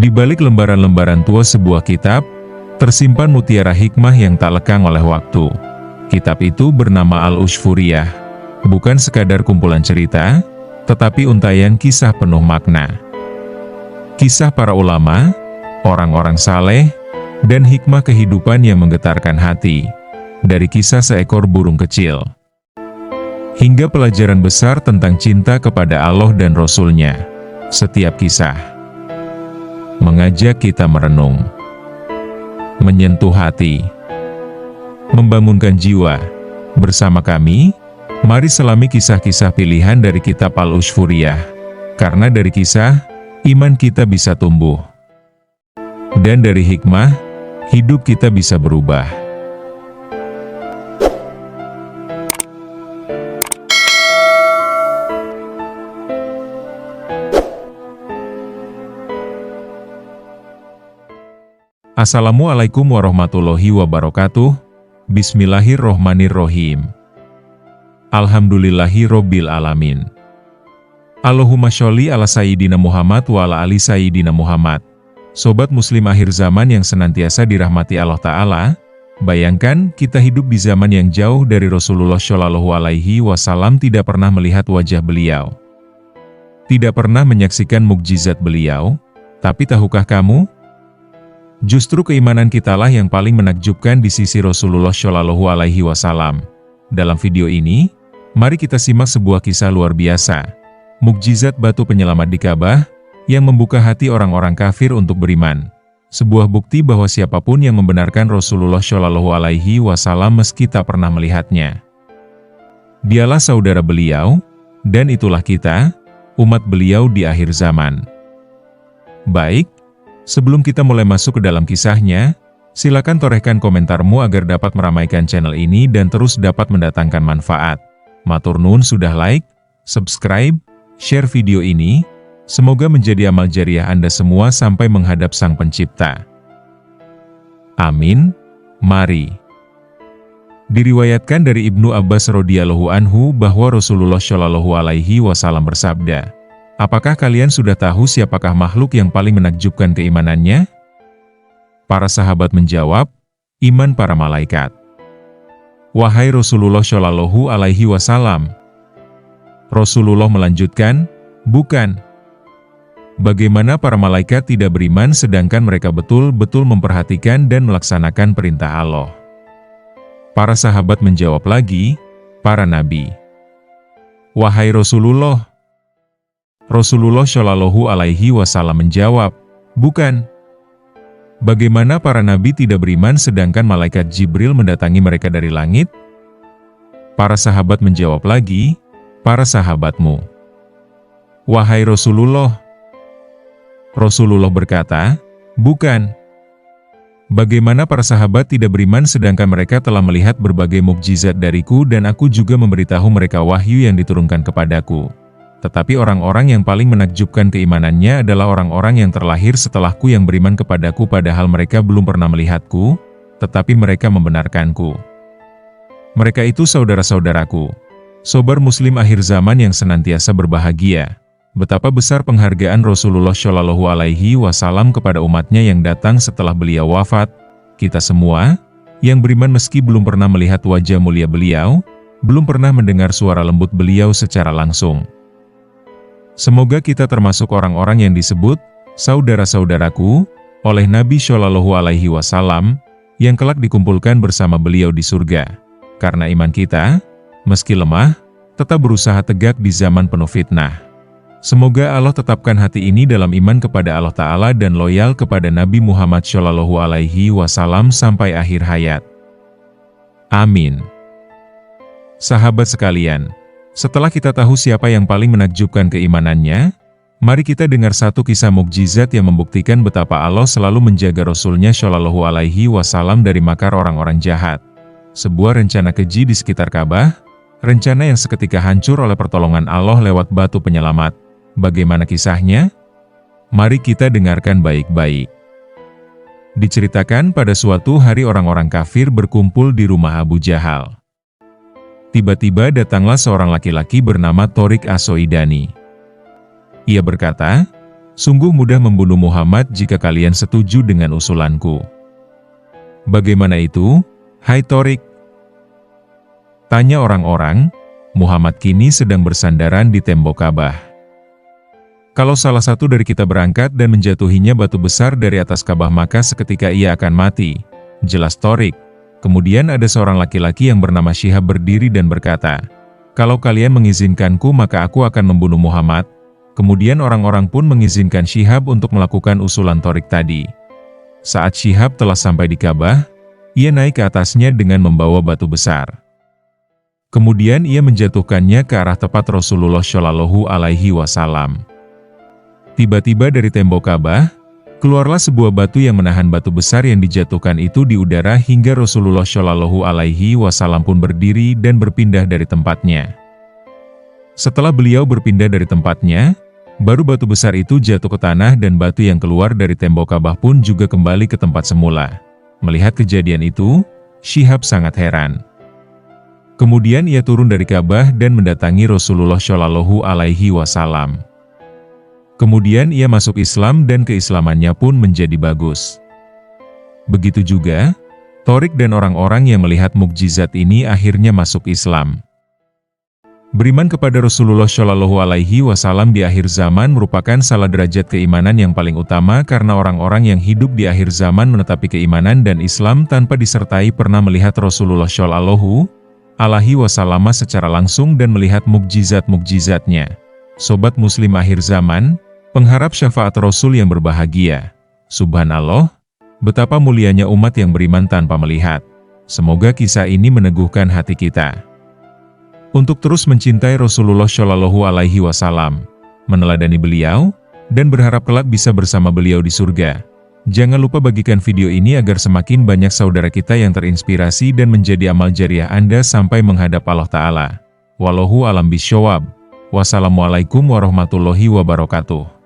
Di balik lembaran-lembaran tua sebuah kitab, tersimpan mutiara hikmah yang tak lekang oleh waktu. Kitab itu bernama Al-Ushfuriyah, bukan sekadar kumpulan cerita, tetapi untaian kisah penuh makna. Kisah para ulama, orang-orang saleh, dan hikmah kehidupan yang menggetarkan hati. Dari kisah seekor burung kecil, hingga pelajaran besar tentang cinta kepada Allah dan Rasul-Nya. Setiap kisah mengajak kita merenung, menyentuh hati, membangunkan jiwa. Bersama kami, mari selami kisah-kisah pilihan dari kitab Al-Ushfuriyah. Karena dari kisah, iman kita bisa tumbuh. Dan dari hikmah, hidup kita bisa berubah. Assalamualaikum warahmatullahi wabarakatuh. Bismillahirrohmanirrohim. Alhamdulillahirobbil alamin. Allahumma sholli ala Sayyidina Muhammad wa ala ali Sayyidina Muhammad. Sobat muslim akhir zaman yang senantiasa dirahmati Allah Ta'ala, bayangkan kita hidup di zaman yang jauh dari Rasulullah Shallallahu Alaihi Wasallam, tidak pernah melihat wajah beliau, tidak pernah menyaksikan mukjizat beliau. Tapi tahukah kamu? Justru keimanan kitalah yang paling menakjubkan di sisi Rasulullah Shallallahu Alaihi Wasallam. Dalam video ini, mari kita simak sebuah kisah luar biasa, mukjizat batu penyelamat di Ka'bah, yang membuka hati orang-orang kafir untuk beriman. Sebuah bukti bahwa siapapun yang membenarkan Rasulullah Shallallahu Alaihi Wasallam meski tak pernah melihatnya, dialah saudara beliau, dan itulah kita, umat beliau di akhir zaman. Baik, sebelum kita mulai masuk ke dalam kisahnya, silakan torehkan komentarmu agar dapat meramaikan channel ini dan terus dapat mendatangkan manfaat. Matur nuwun sudah like, subscribe, share video ini. Semoga menjadi amal jariah Anda semua sampai menghadap Sang Pencipta. Amin. Mari. Diriwayatkan dari Ibnu Abbas radhiyallahu anhu bahwa Rasulullah Shallallahu Alaihi Wasallam bersabda, "Apakah kalian sudah tahu siapakah makhluk yang paling menakjubkan keimanannya?" Para sahabat menjawab, "Iman para malaikat." "Wahai Rasulullah Shallallahu Alaihi Wasallam." Rasulullah melanjutkan, "Bukan. Bagaimana para malaikat tidak beriman sedangkan mereka betul-betul memperhatikan dan melaksanakan perintah Allah?" Para sahabat menjawab lagi, "Para nabi." "Wahai Rasulullah." Rasulullah Shallallahu Alaihi Wasallam menjawab, "Bukan. Bagaimana para nabi tidak beriman sedangkan malaikat Jibril mendatangi mereka dari langit?" Para sahabat menjawab lagi, "Para sahabatmu." "Wahai Rasulullah." Rasulullah berkata, "Bukan. Bagaimana para sahabat tidak beriman sedangkan mereka telah melihat berbagai mukjizat dariku dan aku juga memberitahu mereka wahyu yang diturunkan kepadaku. Tetapi orang-orang yang paling menakjubkan keimanannya adalah orang-orang yang terlahir setelahku yang beriman kepadaku padahal mereka belum pernah melihatku, tetapi mereka membenarkanku. Mereka itu saudara-saudaraku." Sobar muslim akhir zaman yang senantiasa berbahagia, betapa besar penghargaan Rasulullah Shallallahu Alaihi Wasallam kepada umatnya yang datang setelah beliau wafat. Kita semua, yang beriman meski belum pernah melihat wajah mulia beliau, belum pernah mendengar suara lembut beliau secara langsung. Semoga kita termasuk orang-orang yang disebut saudara-saudaraku oleh Nabi Shallallahu Alaihi Wasallam yang kelak dikumpulkan bersama beliau di surga. Karena iman kita, meski lemah, tetap berusaha tegak di zaman penuh fitnah. Semoga Allah tetapkan hati ini dalam iman kepada Allah Ta'ala dan loyal kepada Nabi Muhammad Shallallahu Alaihi Wasallam sampai akhir hayat. Amin. Sahabat sekalian, setelah kita tahu siapa yang paling menakjubkan keimanannya, mari kita dengar satu kisah mukjizat yang membuktikan betapa Allah selalu menjaga Rasul-Nya Shallallahu Alaihi Wasallam dari makar orang-orang jahat. Sebuah rencana keji di sekitar Ka'bah, rencana yang seketika hancur oleh pertolongan Allah lewat batu penyelamat. Bagaimana kisahnya? Mari kita dengarkan baik-baik. Diceritakan pada suatu hari orang-orang kafir berkumpul di rumah Abu Jahal. Tiba-tiba datanglah seorang laki-laki bernama Tariq As-Soidani. Ia berkata, Sungguh mudah membunuh Muhammad jika kalian setuju dengan usulanku. Bagaimana itu, hai Tharik? Tanya orang-orang. Muhammad kini sedang bersandaran di tembok Ka'bah. Kalau salah satu dari kita berangkat dan menjatuhinya batu besar dari atas Ka'bah maka seketika ia akan mati. Jelas Tharik. Kemudian ada seorang laki-laki yang bernama Syihab berdiri dan berkata, kalau kalian mengizinkanku maka aku akan membunuh Muhammad. Kemudian orang-orang pun mengizinkan Syihab untuk melakukan usulan Tharik tadi. Saat Syihab telah sampai di Ka'bah, ia naik ke atasnya dengan membawa batu besar. Kemudian ia menjatuhkannya ke arah tepat Rasulullah Shallallahu Alaihi Wasallam. Tiba-tiba dari tembok Ka'bah, keluarlah sebuah batu yang menahan batu besar yang dijatuhkan itu di udara hingga Rasulullah Shallallahu Alaihi Wasallam pun berdiri dan berpindah dari tempatnya. Setelah beliau berpindah dari tempatnya, baru batu besar itu jatuh ke tanah dan batu yang keluar dari tembok Ka'bah pun juga kembali ke tempat semula. Melihat kejadian itu, Syihab sangat heran. Kemudian ia turun dari Ka'bah dan mendatangi Rasulullah Shallallahu Alaihi Wasallam. Kemudian ia masuk Islam dan keislamannya pun menjadi bagus. Begitu juga, Tharik dan orang-orang yang melihat mukjizat ini akhirnya masuk Islam. Beriman kepada Rasulullah Shallallahu Alaihi Wasallam di akhir zaman merupakan salah derajat keimanan yang paling utama karena orang-orang yang hidup di akhir zaman menetapi keimanan dan Islam tanpa disertai pernah melihat Rasulullah Shallallahu Alaihi Wasallam secara langsung dan melihat mukjizat-mukjizatnya. Sobat Muslim akhir zaman, pengharap syafaat Rasul yang berbahagia. Subhanallah, betapa mulianya umat yang beriman tanpa melihat. Semoga kisah ini meneguhkan hati kita untuk terus mencintai Rasulullah Shallallahu Alaihi Wasallam, meneladani beliau, dan berharap kelak bisa bersama beliau di surga. Jangan lupa bagikan video ini agar semakin banyak saudara kita yang terinspirasi dan menjadi amal jariah Anda sampai menghadap Allah Ta'ala. Wallahu a'lam bishawab. Wassalamualaikum warahmatullahi wabarakatuh.